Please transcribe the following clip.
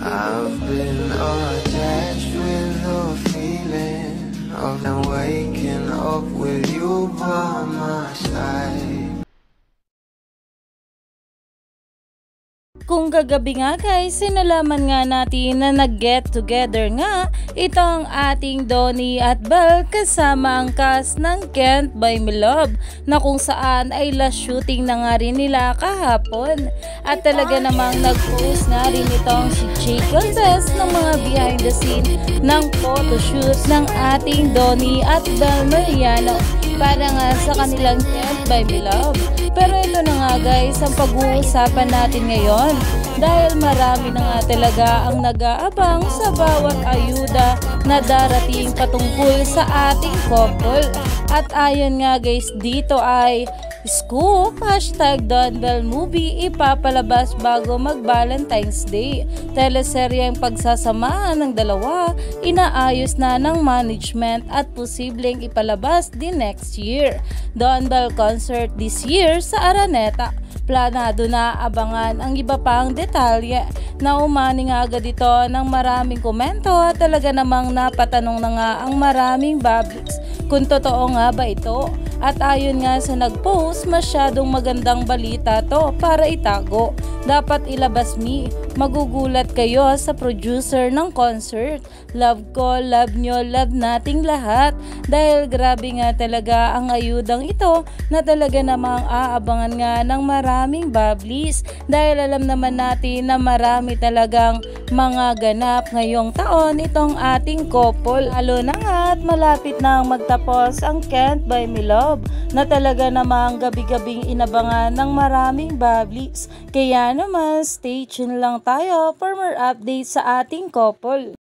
I've been attached with the feeling of them waking up with you by my side. Kung kagabi nga guys, sinalaman nga natin na nag-get together nga itong ating Donnie at Belle kasama ang cast ng Can't Buy Me Love na kung saan ay last shooting na nga rin nila kahapon. At talaga namang nag-post nga rin itong si Jake Galvez ng mga behind the scene ng photoshoot ng ating Donnie at Belle Mariano para nga sa kanilang Can't Buy Me Love. Pero ito na nga guys ang pag-uusapan natin ngayon dahil marami na nga talaga ang nag-aabang sa bawat ayuda na darating patungkol sa ating couple. At ayon nga guys dito ay scoop, #DonBelle movie ipapalabas bago mag-Valentine's Day. Teleserye ang pagsasamahan ng dalawa, inaayos na ng management at posibleng ipalabas din next year. DonBelle concert this year sa Araneta. Planado na, abangan ang iba pang detalye. Naumani nga agad ito ng maraming komento at talaga namang napatanong na nga ang maraming publics kung totoo nga ba ito. At ayon nga sa nag-post, masyadong magandang balita to para itago. Dapat ilabas mi. Magugulat kayo sa producer ng concert. Love ko, love nyo, love nating lahat. Dahil grabe nga talaga ang ayudang ito na talaga namang aabangan nga ng maraming bablis. Dahil alam naman natin na marami talagang mga ganap ngayong taon itong ating couple. Lalo na nga at malapit na magtapos ang Can't Buy Me Love na talaga namang gabi-gabing inabangan ng maraming bablis. Kaya naman stay tuned lang tayo for more updates sa ating couple.